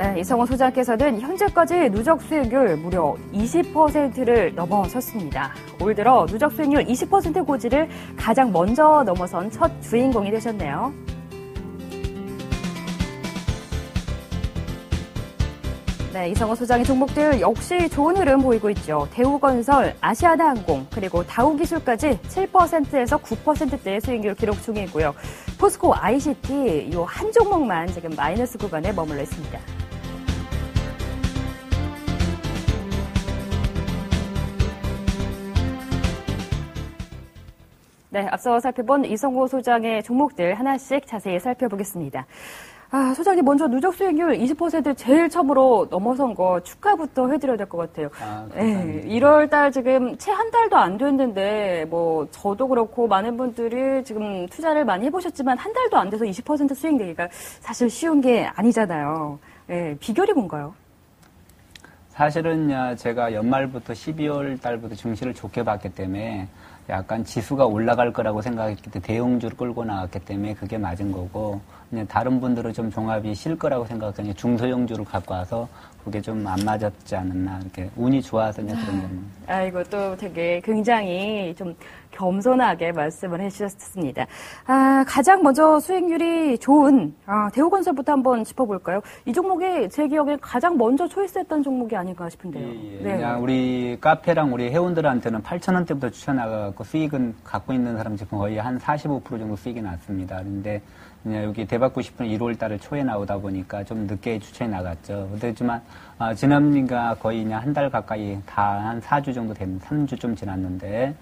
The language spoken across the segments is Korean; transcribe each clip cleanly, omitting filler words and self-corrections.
네, 이성호 소장께서는 현재까지 누적 수익률 무려 20%를 넘어섰습니다. 올 들어 누적 수익률 20% 고지를 가장 먼저 넘어선 첫 주인공이 되셨네요. 네, 이성호 소장의 종목들 역시 좋은 흐름 보이고 있죠. 대우건설, 아시아나항공, 그리고 다우기술까지 7%에서 9%대의 수익률 기록 중이고요. 포스코 ICT 이 한 종목만 지금 마이너스 구간에 머물러 있습니다. 네, 앞서 살펴본 이성호 소장의 종목들 하나씩 자세히 살펴보겠습니다. 소장님 먼저 누적 수익률 20% 제일 처음으로 넘어선 거 축하부터 해드려야 될 것 같아요. 네, 1월 달 지금 채 한 달도 안 됐는데 뭐 저도 그렇고 많은 분들이 지금 투자를 많이 해보셨지만 한 달도 안 돼서 20% 수익 내기가 사실 쉬운 게 아니잖아요. 네, 비결이 뭔가요? 사실은 제가 연말부터 12월 달부터 증시를 좋게 봤기 때문에 약간 지수가 올라갈 거라고 생각했기 때문에 대형주를 끌고 나왔기 때문에 그게 맞은 거고, 그냥 다른 분들은 좀 종합이 실 거라고 생각하니 중소형주를 갖고 와서 그게 좀 안 맞았지 않았나, 이렇게 운이 좋아서 그냥 그런 겁니다. 이거 또 되게 굉장히 좀 겸손하게 말씀을 해주셨습니다. 가장 먼저 수익률이 좋은 대우건설부터 한번 짚어볼까요? 이 종목이 제 기억에 가장 먼저 초이스했던 종목이 아닌가 싶은데요. 예. 네. 그냥 우리 카페랑 우리 회원들한테는 8,000원대부터 추천해갖고 수익은 갖고 있는 사람 지금 거의 한 45% 정도 수익이 났습니다. 그런데 여기 대받고 싶은 1월 달 초에 나오다 보니까 좀 늦게 추천이 나갔죠. 그렇지만 지난니까 거의 그냥 한 달 가까이 다 한 4주 정도 됩니다. 3주 좀 지났는데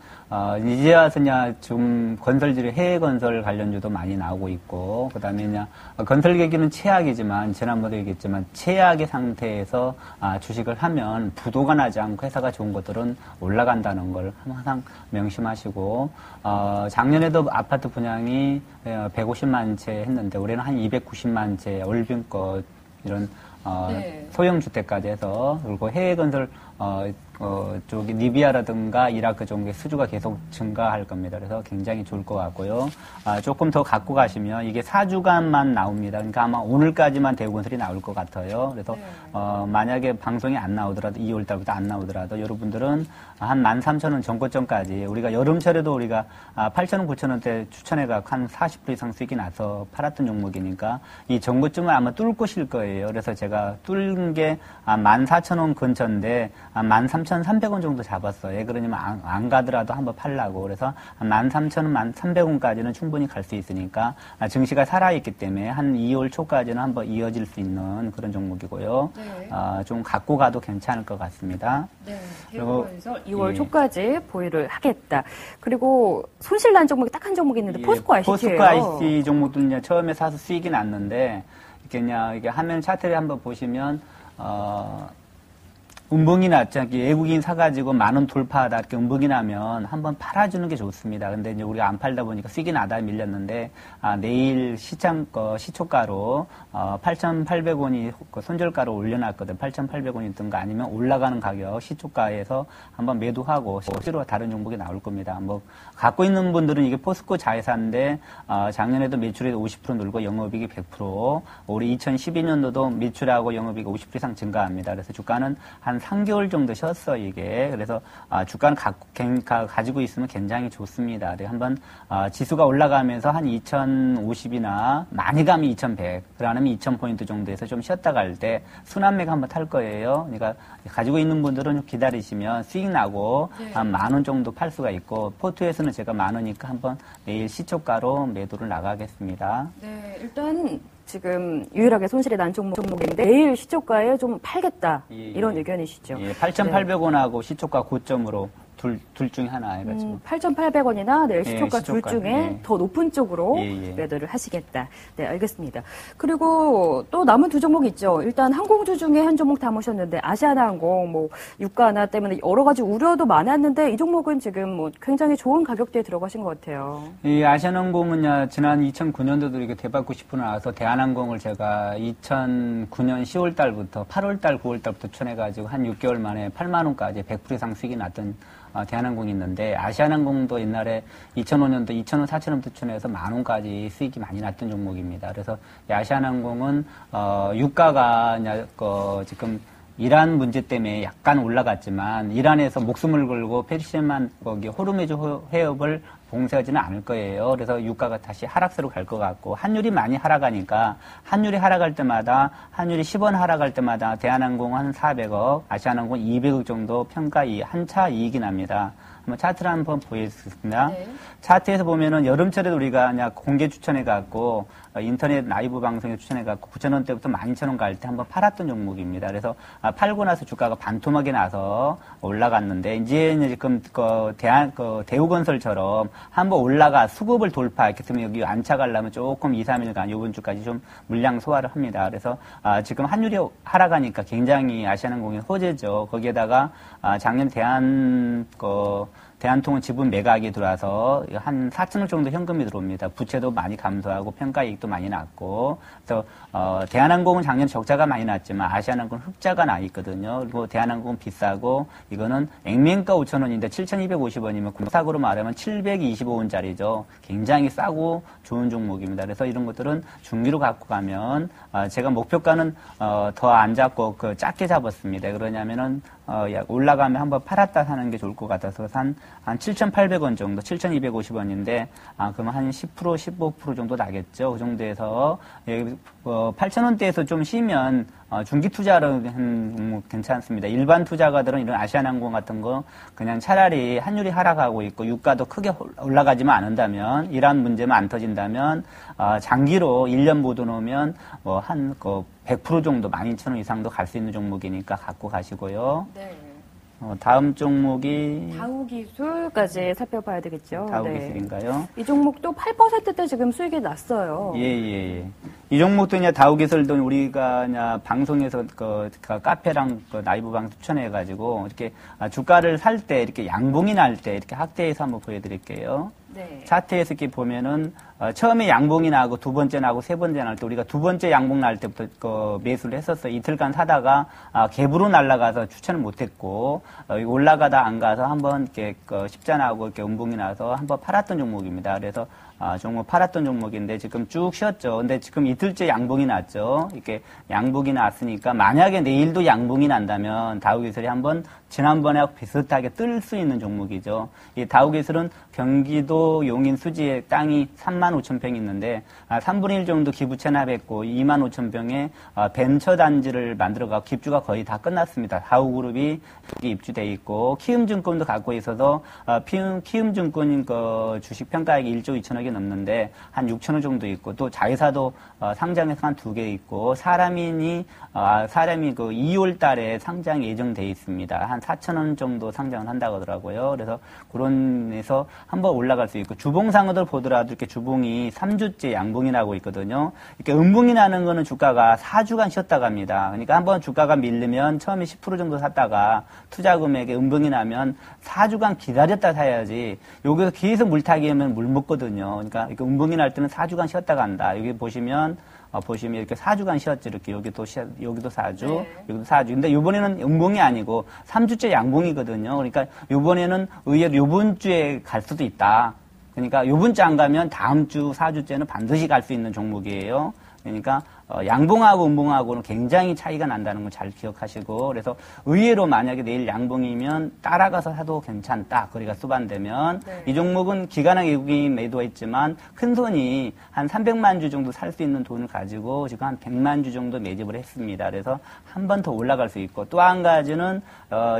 이제 와서 좀 건설주의 해외 건설 관련주도 많이 나오고 있고, 그다음에 건설 계기는 최악이지만 지난번에 얘기했지만 최악의 상태에서 주식을 하면 부도가 나지 않고 회사가 좋은 것들은 올라간다는 걸 항상 명심하시고, 작년에도 아파트 분양이 150만 채 했는데 올해는 한 290만 채 올림껏 이런 소형 주택까지 해서, 그리고 해외 건설 저기 리비아라든가 이라크 정도의 수주가 계속 증가할 겁니다. 그래서 굉장히 좋을 것 같고요. 조금 더 갖고 가시면 이게 4주간만 나옵니다. 그러니까 아마 오늘까지만 대우건설이 나올 것 같아요. 그래서 만약에 방송이 안 나오더라도 2월 달부터 안 나오더라도 여러분들은 한 13,000원 전고점까지, 우리가 여름철에도 우리가 8,000원, 9,000원대 추천해갖고 한 40% 이상 수익이 나서 팔았던 종목이니까 이 전고점을 아마 뚫고 실 거예요. 그래서 제가 뚫은 게 14,000원 근처인데 13,300원 정도 잡았어요. 왜 그러냐면 안 가더라도 한번 팔라고. 그래서 13,000원, 1,300원까지는 충분히 갈 수 있으니까 증시가 살아있기 때문에 한 2월 초까지는 한번 이어질 수 있는 그런 종목이고요. 네. 좀 갖고 가도 괜찮을 것 같습니다. 네. 그리고 2월 초까지 보유를 하겠다. 그리고 손실난 종목이 딱 한 종목이 있는데 포스코 ICT예요. 포스코 ICT 종목도 처음에 사서 수익이 났는데 이게 화면 차트를 한번 보시면 음봉이 났죠. 외국인 사가지고 10,000원 돌파하다 이렇게 음봉이 나면 한번 팔아주는 게 좋습니다. 근데 이제 우리가 안 팔다 보니까 수익이 나다 밀렸는데, 내일 시초가로 8,800원이 손절가로 올려놨거든. 8,800원이든가 아니면 올라가는 가격 시초가에서 한번 매도하고 실제로 다른 종목이 나올 겁니다. 뭐 갖고 있는 분들은 이게 포스코 자회사인데 작년에도 매출이 50% 늘고 영업이익이 100%, 올해 2012년도도 매출하고 영업이익이 50% 이상 증가합니다. 그래서 주가는 한 3개월 정도 쉬었어, 이게. 그래서 주가는 가지고 있으면 굉장히 좋습니다. 한번 지수가 올라가면서 한 2,050이나 많이 가면 2,100, 그러면 2,000포인트 정도에서 좀 쉬었다 갈 때 순환매가 한번 탈 거예요. 그러니까 가지고 있는 분들은 좀 기다리시면 수익 나고 한 10,000원 정도 팔 수가 있고, 포트에서는 제가 10,000원이니까 한번 내일 시초가로 매도를 나가겠습니다. 네, 일단 지금 유일하게 손실이 난 종목인데 내일 시초가에 좀 팔겠다, 이런 의견이시죠? 8,800원하고 시초가 고점으로 둘 중에 하나 해가지고. 8,800원이나 내일 시초가 둘 시초가. 중에 더 높은 쪽으로 매도를 하시겠다. 네, 알겠습니다. 그리고 또 남은 두 종목 있죠. 일단 항공주 중에 한 종목 담으셨는데 아시아나항공, 뭐 유가 완화 때문에 여러 가지 우려도 많았는데 이 종목은 지금 뭐 굉장히 좋은 가격대에 들어가신 것 같아요. 이 아시아나항공은 지난 2009년도도 이렇게 대받고 싶어 나와서 대한항공을 제가 2009년 10월 달부터 8월 달, 9월 달부터 추천해가지고 한 6개월 만에 8만 원까지 100% 이상 수익이 났던 대한항공이 있는데 아시아나항공도 옛날에 2005년도 2,000원, 4,000원 추천해서 10,000원까지 수익이 많이 났던 종목입니다. 그래서 이 아시아나항공은 유가가 지금 이란 문제 때문에 약간 올라갔지만 이란에서 목숨을 걸고 페르시아만 거기 호르무즈 해협을 봉쇄하지는 않을 거예요. 그래서 유가가 다시 하락세로 갈 것 같고 환율이 많이 하락하니까 환율이 하락할 때마다 환율이 10원 하락할 때마다 대한항공 한 400억, 아시아나항공 200억 정도 한차 이익이 납니다. 한번 차트를 한번 보여주겠습니다. 네. 차트에서 보면은 여름철에 우리가 그냥 공개 추천해갖고 인터넷 라이브 방송에 추천해갖고 9,000원대부터 12,000원 갈 때 한번 팔았던 종목입니다. 그래서 팔고 나서 주가가 반토막이 나서 올라갔는데 이제 지금 대우건설처럼 한번 올라가 수급을 돌파 이렇게 되면 여기 안착하려면 조금 2, 3일간 이번 주까지 좀 물량 소화를 합니다. 그래서 지금 환율이 하락하니까 굉장히 아시아나항공이 호재죠. 거기에다가 작년 대한통운 지분 매각이 들어와서 한 4천억 정도 현금이 들어옵니다. 부채도 많이 감소하고 평가이익도 많이 났고 그래서 대한항공은 작년 적자가 많이 났지만 아시아나항공은 흑자가 나 있거든요. 그리고 대한항공은 비싸고 이거는 액면가 5,000원인데 7,250원이면 국사고로 말하면 725원짜리죠. 굉장히 싸고 좋은 종목입니다. 그래서 이런 것들은 중기로 갖고 가면 제가 목표가는 더 안 잡고 작게 잡았습니다. 그러냐면은 올라가면 한번 팔았다 사는 게 좋을 것 같아서 한 7,800원 정도, 7,250원인데, 그러면 한 10%, 15% 정도 나겠죠. 그 정도에서, 8,000원대에서 좀 쉬면, 중기 투자는 괜찮습니다. 일반 투자가들은 이런 아시아나항공 같은 거 그냥 차라리 환율이 하락하고 있고 유가도 크게 올라가지만 않는다면, 이란 문제만 안 터진다면, 장기로 1년 보도 놓으면 한 100% 정도 12,000원 이상도 갈 수 있는 종목이니까 갖고 가시고요. 네. 다음 종목이 다우기술까지 살펴봐야 되겠죠. 다우기술인가요? 네. 이 종목도 8%대 지금 수익이 났어요. 예. 이 종목도 이제 다우기술도 우리가 그냥 방송에서 카페랑 라이브 방송 추천해가지고 이렇게 주가를 살 때 이렇게 양봉이 날 때 이렇게 확대해서 한번 보여드릴게요. 네. 차트에서 이렇게 보면은 처음에 양봉이 나고 두 번째 나고 세 번째 날 때 우리가 두 번째 양봉 날 때부터 매수를 했었어요. 이틀간 사다가 갭으로 날아가서 추천을 못했고 올라가다 안 가서 한번 이렇게 십자나고 이렇게 음봉이 나서 한번 팔았던 종목입니다. 그래서 종목 팔았던 종목인데 지금 쭉 쉬었죠. 근데 지금 이틀째 양봉이 났죠. 이렇게 양봉이 났으니까 만약에 내일도 양봉이 난다면 다우기술이 한번 지난번에 비슷하게 뜰 수 있는 종목이죠. 이 다우기술은 경기도 용인 수지에 땅이 35,000평이 있는데 3분의 1 정도 기부 체납했고 25,000평의 벤처단지를 만들어가고 기부가 거의 다 끝났습니다. 다우그룹이 여기 입주돼 있고 키움증권도 갖고 있어서 키움증권 주식 평가액이 1조 2천억이 넘는데 한 6천억 정도 있고 또 자회사도 상장해서 한 2개 있고 사람이 2월 달에 상장 예정돼 있습니다. 한 4천원 정도 상장을 한다고 하더라고요. 그래서 그런 데서 한번 올라갈 수 있고 주봉상으로 보더라도 이렇게 주봉이 3주째 양봉이 나고 있거든요. 이렇게 음봉이 나는 거는 주가가 4주간 쉬었다 갑니다. 그러니까 한번 주가가 밀리면 처음에 10% 정도 샀다가 투자 금액에 음봉이 나면 4주간 기다렸다 사야지. 여기서 계속 물타기 하면 물 먹거든요. 그러니까 이렇게 음봉이 날 때는 4주간 쉬었다 간다. 여기 보시면 이렇게 4주간 쉬었죠. 이렇게 여기도 4주, 네. 여기도 4주. 근데 요번에는 음봉이 아니고 3주째 양봉이거든요. 그러니까 요번에는 의외로 요번 주에 갈 수도 있다. 그러니까 요번 주 안 가면 다음 주 4주째는 반드시 갈 수 있는 종목이에요. 그러니까 양봉하고 음봉하고는 굉장히 차이가 난다는 걸 잘 기억하시고 그래서 의외로 만약에 내일 양봉이면 따라가서 사도 괜찮다. 거리가 수반되면 네. 이 종목은 기관학 외국인 매도했지만 큰 손이 한 300만 주 정도 살 수 있는 돈을 가지고 지금 한 100만 주 정도 매집을 했습니다. 그래서 한 번 더 올라갈 수 있고 또 한 가지는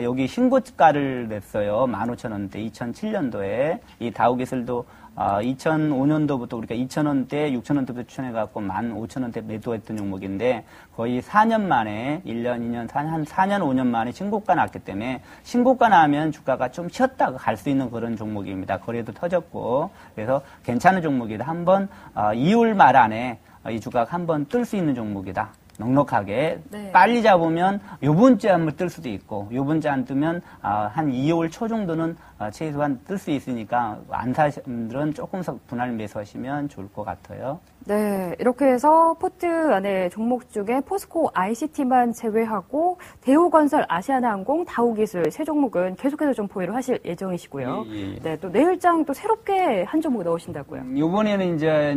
여기 신고가를 냈어요. 15,000원대 2007년도에 이 다우기술도 2005년도부터 우리가 2,000원대, 6,000원대부터 추천해갖고 15,000원대 매도했던 종목인데 거의 4년 만에 1년, 2년, 한 4년, 5년 만에 신고가 났기 때문에 신고가 나면 주가가 좀 쉬었다가 갈 수 있는 그런 종목입니다. 거래도 터졌고 그래서 괜찮은 종목이다. 한번 2월 말 안에 이 주가가 한번 뜰 수 있는 종목이다. 넉넉하게 네. 빨리 잡으면 요번 주에 한번 뜰 수도 있고 요번 주에 안 뜨면 한 2월 초 정도는 최소한 뜰 수 있으니까 안 사신 분들은 조금 분할 매수하시면 좋을 것 같아요. 네, 이렇게 해서 포트 안에 종목 중에 포스코 ICT만 제외하고 대우건설, 아시아나항공, 다우기술 세 종목은 계속해서 좀 보유를 하실 예정이시고요. 예. 네, 또 내일장 또 새롭게 한 종목 넣으신다고요. 이번에는 이제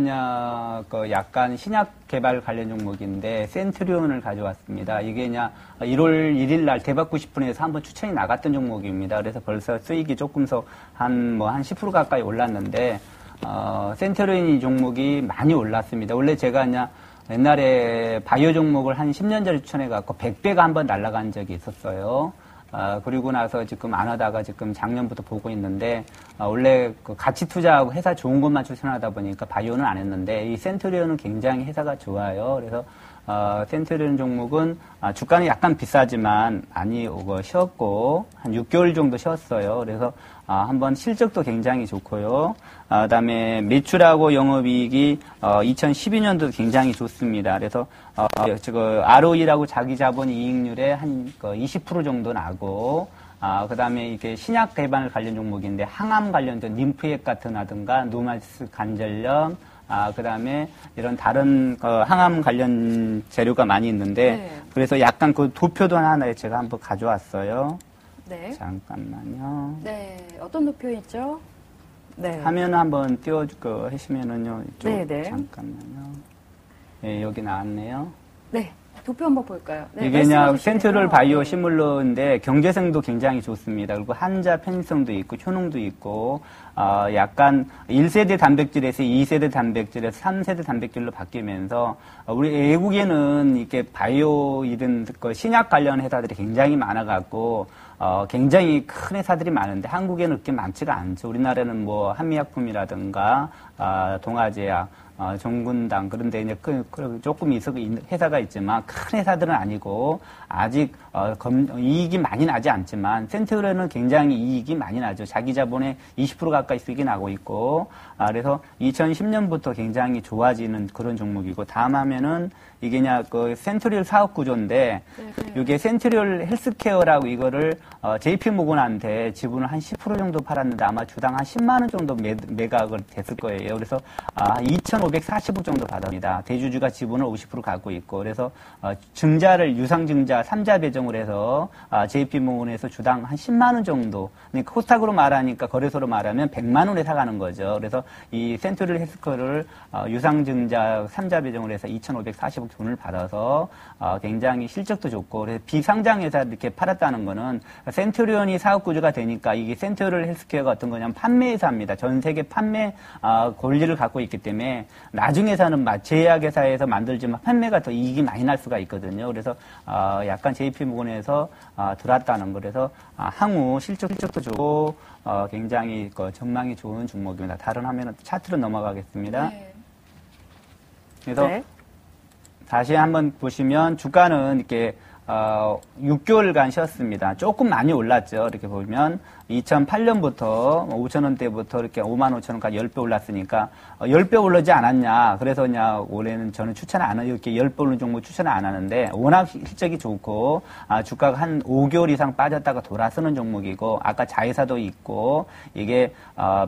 약간 신약 개발 관련 종목인데 센트리온을 가져왔습니다. 이게 1월 1일 날 대박 90분에서 한번 추천이 나갔던 종목입니다. 그래서 벌써 수익이 조금서 한 10% 가까이 올랐는데 센트리온 이 종목이 많이 올랐습니다. 원래 제가 옛날에 바이오 종목을 한 10년 전에 추천해갖고 100배가 한번 날아간 적이 있었어요. 그리고 나서 지금 안 하다가 지금 작년부터 보고 있는데, 원래 그 가치 투자하고 회사 좋은 것만 추천하다 보니까 바이오는 안 했는데, 이 센트리온은 굉장히 회사가 좋아요. 그래서, 센트리온 종목은 주가는 약간 비싸지만 많이 쉬었고, 한 6개월 정도 쉬었어요. 그래서, 한번 실적도 굉장히 좋고요. 그다음에 매출하고 영업이익이 2012년도 굉장히 좋습니다. 그래서 ROE라고 자기 자본 이익률에 한 20% 정도 나고, 그다음에 이게 신약 개발 관련 종목인데 항암 관련된 림프액 같은라든가 노마스 관절염, 그다음에 이런 다른 항암 관련 재료가 많이 있는데, 네. 그래서 약간 그 도표도 하나 제가 한번 가져왔어요. 네. 잠깐만요. 네, 어떤 도표있죠? 네. 화면 한번 하시면은요. 이쪽 네네. 잠깐만요. 예, 여기 나왔네요. 네, 도표 한번 볼까요? 네, 이게 말씀해 주시면요. 센트럴 바이오 네. 시뮬러인데 경제성도 굉장히 좋습니다. 그리고 한자 편의성도 있고 효능도 있고, 약간 1세대 단백질에서 2세대 단백질에서 3세대 단백질로 바뀌면서, 우리 외국에는 이렇게 바이오이든 신약 관련 회사들이 굉장히 많아갖고, 굉장히 큰 회사들이 많은데 한국에는 그렇게 많지가 않죠. 우리나라는 한미약품이라든가, 동아제약, 정군당, 그런데 이제 조금 회사가 있지만 큰 회사들은 아니고, 아직, 이익이 많이 나지 않지만, 센트럴은 굉장히 이익이 많이 나죠. 자기 자본의 20% 가까이 수익이 나고 있고, 그래서 2010년부터 굉장히 좋아지는 그런 종목이고, 다음 화면은 이게 센트럴 사업 구조인데, 이게 센트럴 헬스케어라고 이거를, JP모건한테 지분을 한 10% 정도 팔았는데 아마 주당 한 10만원 정도 매각을 됐을 거예요. 그래서, 2,540억 정도 받습니다. 대주주가 지분을 50% 갖고 있고, 그래서, 증자를 유상증자 3자 배정을 해서, JP모건에서 주당 한 10만원 정도, 그러니까 코스닥으로 말하니까 거래소로 말하면 100만원에 사가는 거죠. 그래서 이 센트럴 헬스케어를, 유상증자 3자 배정을 해서 2,540억 돈을 받아서 굉장히 실적도 좋고, 그래서 비상장 회사를 이렇게 팔았다는 거는 센트리온이 사업 구조가 되니까 이게 센트럴 헬스케어가 어떤 거냐면 판매 회사입니다. 전 세계 판매 권리를 갖고 있기 때문에 나중에서는 제약 회사에서 만들지만 판매가 더 이익이 많이 날 수가 있거든요. 그래서 약간 JP모건에서 들어왔다는 거. 그래서 향후 실적도 좋고 굉장히 전망이 좋은 종목입니다. 다른 화면은 차트로 넘어가겠습니다. 네. 그래서 네. 다시 한번 보시면 주가는 이렇게 6개월간 쉬었습니다. 조금 많이 올랐죠. 이렇게 보면 2008년부터 5,000원대부터 이렇게 55,000원까지 10배 올랐으니까 10배 오르지 않았냐. 그래서 올해는 저는 추천 안 해요. 이렇게 10배 오르는 종목 추천 안 하는데 워낙 실적이 좋고 주가가 한 5개월 이상 빠졌다가 돌아서는 종목이고 아까 자회사도 있고 이게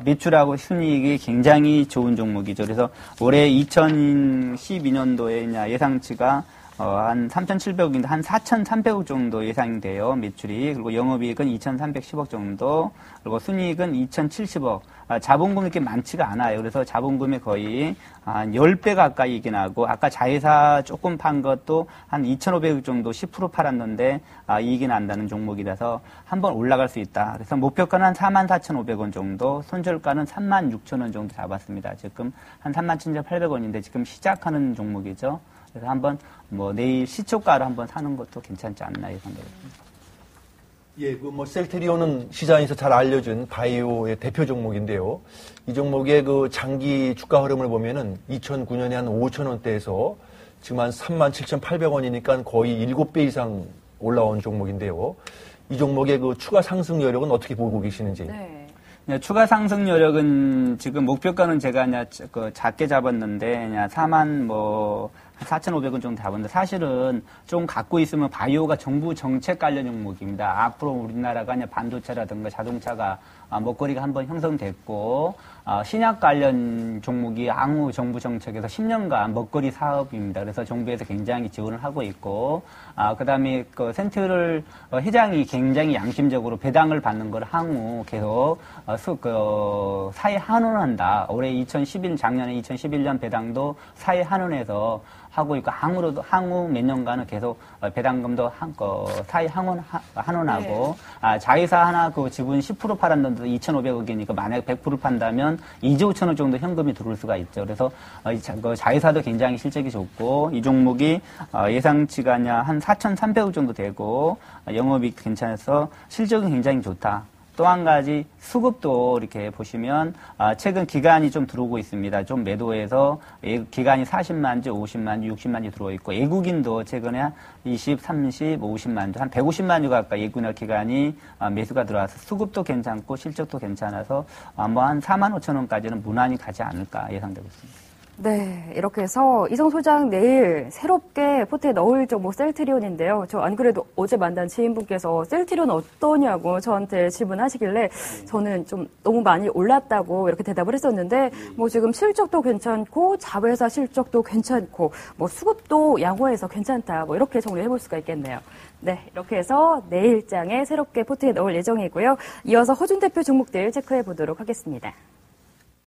매출하고 순이익이 굉장히 좋은 종목이죠. 그래서 올해 2012년도에 예상치가 한 3,700억인데 한 4,300억 정도 예상돼요. 매출이. 그리고 영업이익은 2,310억 정도. 그리고 순이익은 2,070억. 자본금이 이렇게 많지가 않아요. 그래서 자본금이 거의 한 10배 가까이 이게 나고 아까 자회사 조금 판 것도 한 2,500억 정도 10% 팔았는데 이익이 난다는 종목이라서 한번 올라갈 수 있다. 그래서 목표가는 한 44,500원 정도, 손절가는 36,000원 정도 잡았습니다. 지금 한 37,800원인데 지금 시작하는 종목이죠. 그래서 한번 내일 시초가를 한번 사는 것도 괜찮지 않나 예상됩니다. 예, 셀트리온은 시장에서 잘 알려진 바이오의 대표 종목인데요. 이 종목의 장기 주가 흐름을 보면은 2009년에 한 5,000원대에서 지금 한 37,800원이니까 거의 7배 이상 올라온 종목인데요. 이 종목의 추가 상승 여력은 어떻게 보고 계시는지? 네. 추가 상승 여력은 지금 목표가는 제가 작게 잡았는데 4만 한 4,500원 정도 잡았는데 사실은 좀 갖고 있으면 바이오가 정부 정책 관련 종목입니다. 앞으로 우리나라가 그냥 반도체라든가 자동차가 먹거리가 한번 형성됐고 신약 관련 종목이 향후 정부 정책에서 10년간 먹거리 사업입니다. 그래서 정부에서 굉장히 지원을 하고 있고 그다음에 그 센트럴 회장이 굉장히 양심적으로 배당을 받는 걸 향후 계속 사회 환원한다. 올해 작년에 2011년 배당도 사회 환원해서 하고 있고 향후 몇 년간은 계속 배당금도 사회 환원하고 네. 자회사 하나 그 지분 10% 팔았는데도 2,500억이니까 만약에 100% 판다면 2조 5천억 정도 현금이 들어올 수가 있죠. 그래서 자회사도 굉장히 실적이 좋고 이 종목이 예상치가 한 4,300억 정도 되고 영업이 괜찮아서 실적은 굉장히 좋다. 또 한 가지 수급도 이렇게 보시면 최근 기간이 좀 들어오고 있습니다. 좀 매도해서 기간이 40만 주, 50만 주, 60만 주 들어오고 있고 외국인도 최근에 20, 30, 50만 주, 한 150만 주 가까이 외국인할 기간이 매수가 들어와서 수급도 괜찮고 실적도 괜찮아서 뭐 한 4만 5천 원까지는 무난히 가지 않을까 예상되고 있습니다. 네, 이렇게 해서 이성 소장 내일 새롭게 포트에 넣을 종목 셀트리온인데요. 저 안 그래도 어제 만난 지인분께서 셀트리온 어떠냐고 저한테 질문하시길래 저는 좀 너무 많이 올랐다고 이렇게 대답을 했었는데 뭐 지금 실적도 괜찮고 자회사 실적도 괜찮고 뭐 수급도 양호해서 괜찮다. 뭐 이렇게 정리해 볼 수가 있겠네요. 네, 이렇게 해서 내일장에 새롭게 포트에 넣을 예정이고요. 이어서 허준 대표 종목들 체크해 보도록 하겠습니다.